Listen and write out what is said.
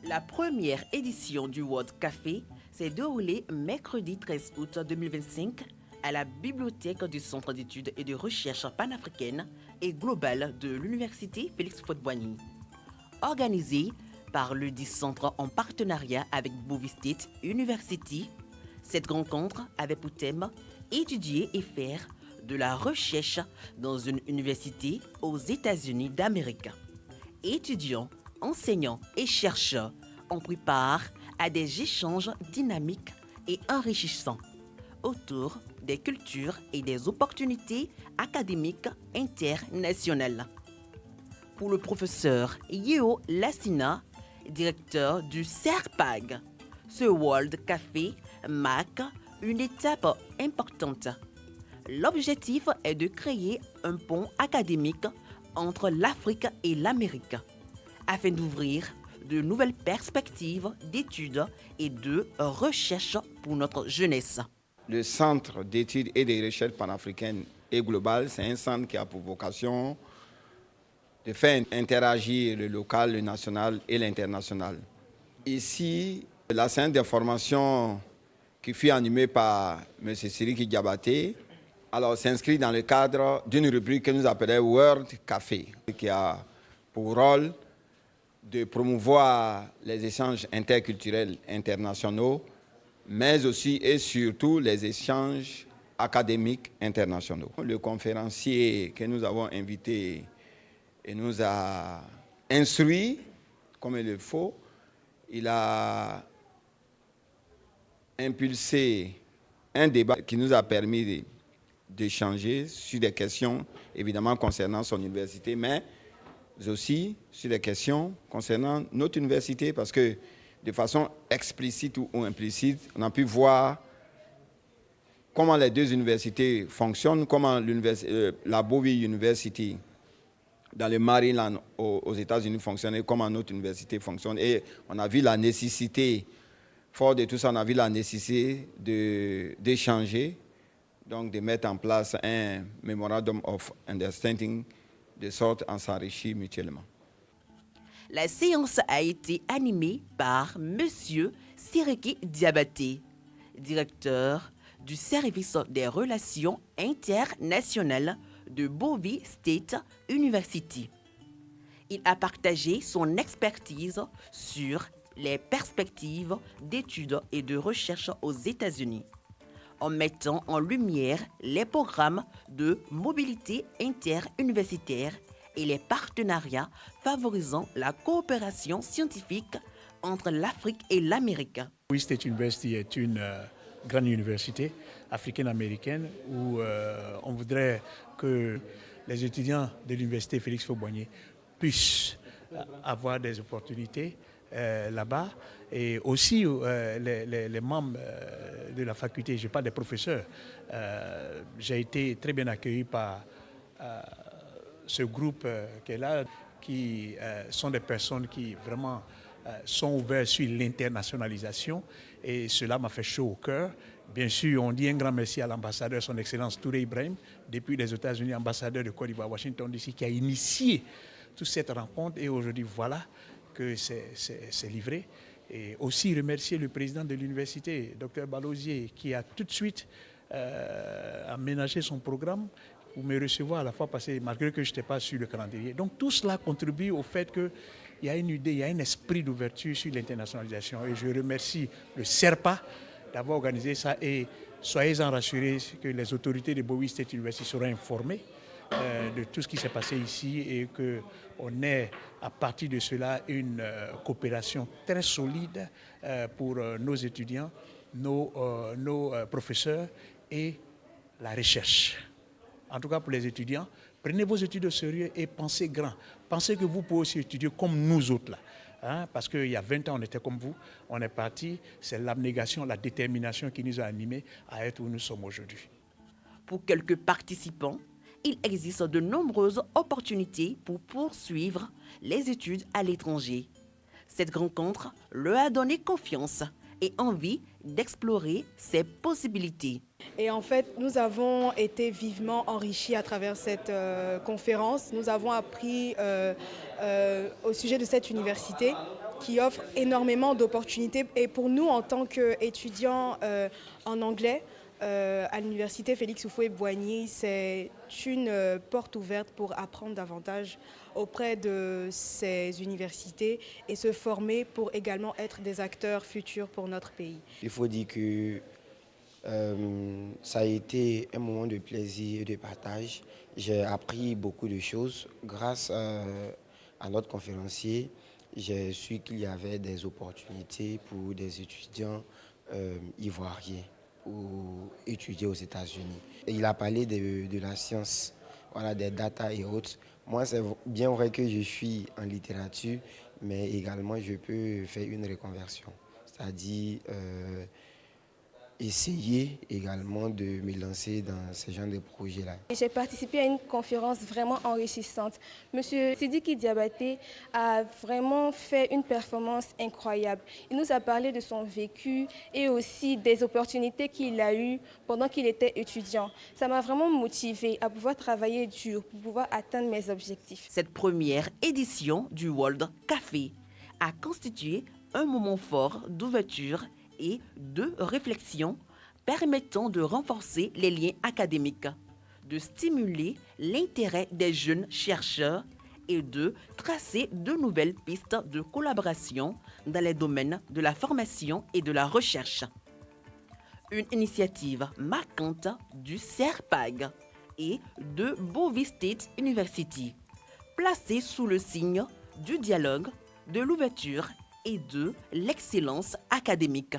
La première édition du World Café s'est déroulée mercredi 13 août 2025 à la bibliothèque du Centre d'études et de recherche panafricaine et globale de l'Université Félix-Houphouët-Boigny. Organisée par le dit centre en partenariat avec Bowie State University, cette rencontre avait pour thème étudier et faire de la recherche dans une université aux États-Unis d'Amérique. Étudiants, enseignants et chercheurs ont pris part à des échanges dynamiques et enrichissants autour des cultures et des opportunités académiques internationales. Pour le professeur Yeo Lassina, directeur du CERPAG, ce World Café marque une étape importante. L'objectif est de créer un pont académique entre l'Afrique et l'Amérique, afin d'ouvrir de nouvelles perspectives d'études et de recherche pour notre jeunesse. Le Centre d'études et de recherche panafricaine et globale, c'est un centre qui a pour vocation de faire interagir le local, le national et l'international. Ici, la séance de formation qui fut animée par M. Siriki Diabaté, alors s'inscrit dans le cadre d'une rubrique que nous appelons World Café, qui a pour rôle de promouvoir les échanges interculturels internationaux, mais aussi et surtout les échanges académiques internationaux. Le conférencier que nous avons invité et nous a instruit comme il le faut. Il a impulsé un débat qui nous a permis d'échanger sur des questions évidemment concernant son université, mais aussi sur des questions concernant notre université, parce que de façon explicite ou implicite, on a pu voir comment les deux universités fonctionnent, comment la Bowie University dans le Maryland aux États-Unis fonctionne et comment notre université fonctionne. Et on a vu la nécessité, fort de tout ça, on a vu la nécessité d'échanger, donc de mettre en place un Memorandum of Understanding de sorte à s'enrichir mutuellement. La séance a été animée par M. Siriki Diabaté, directeur du service des relations internationales de Bowie State University. Il a partagé son expertise sur les perspectives d'études et de recherche aux États-Unis, en mettant en lumière les programmes de mobilité interuniversitaire et les partenariats favorisant la coopération scientifique entre l'Afrique et l'Amérique. Bowie State University est une grande université africaine-américaine où on voudrait que les étudiants de l'université Félix-Houphouët-Boigny puissent avoir des opportunités là-bas, et aussi les membres de la faculté, je parle des professeurs. J'ai été très bien accueilli par ce groupe qui est là, qui sont des personnes qui vraiment sont ouvertes sur l'internationalisation, et cela m'a fait chaud au cœur. Bien sûr, on dit un grand merci à l'ambassadeur, son Excellence Touré Ibrahim, depuis les États-Unis, ambassadeur de Côte d'Ivoire, Washington DC, qui a initié toute cette rencontre, et aujourd'hui, voilà que c'est livré. Et aussi remercier le président de l'université, Dr Balosier, qui a tout de suite aménagé son programme pour me recevoir à la fois passée, malgré que je n'étais pas sur le calendrier. Donc tout cela contribue au fait qu'il y a une idée, il y a un esprit d'ouverture sur l'internationalisation. Et je remercie le CERPA d'avoir organisé ça, et soyez-en rassurés que les autorités de Bowie State University seront informées de tout ce qui s'est passé ici, et qu'on ait à partir de cela une coopération très solide pour nos étudiants, nos professeurs et la recherche. En tout cas pour les étudiants, prenez vos études au sérieux et pensez grand. Pensez que vous pouvez aussi étudier comme nous autres là. Parce qu'il y a 20 ans, on était comme vous, on est parti, c'est l'abnégation, la détermination qui nous a animés à être où nous sommes aujourd'hui. Pour quelques participants, il existe de nombreuses opportunités pour poursuivre les études à l'étranger. Cette rencontre leur a donné confiance et envie d'explorer ses possibilités. Et en fait, nous avons été vivement enrichis à travers cette conférence. Nous avons appris au sujet de cette université qui offre énormément d'opportunités. Et pour nous, en tant qu'étudiants en anglais, à l'université Félix Houphouët-Boigny, c'est une porte ouverte pour apprendre davantage auprès de ces universités et se former pour également être des acteurs futurs pour notre pays. Il faut dire que ça a été un moment de plaisir et de partage. J'ai appris beaucoup de choses. Grâce à notre conférencier, j'ai su qu'il y avait des opportunités pour des étudiants ivoiriens ou étudier aux États-Unis. Il a parlé de la science, voilà, des data et autres. Moi, c'est bien vrai que je suis en littérature, mais également je peux faire une reconversion, c'est-à-dire essayer également de me lancer dans ce genre de projet-là. J'ai participé à une conférence vraiment enrichissante. Monsieur Sidiki Diabaté a vraiment fait une performance incroyable. Il nous a parlé de son vécu et aussi des opportunités qu'il a eues pendant qu'il était étudiant. Ça m'a vraiment motivée à pouvoir travailler dur pour pouvoir atteindre mes objectifs. Cette première édition du World Café a constitué un moment fort d'ouverture et de réflexion permettant de renforcer les liens académiques, de stimuler l'intérêt des jeunes chercheurs et de tracer de nouvelles pistes de collaboration dans les domaines de la formation et de la recherche. Une initiative marquante du CERPAG et de Bovis State University, placée sous le signe du dialogue, de l'ouverture et de l'excellence académique.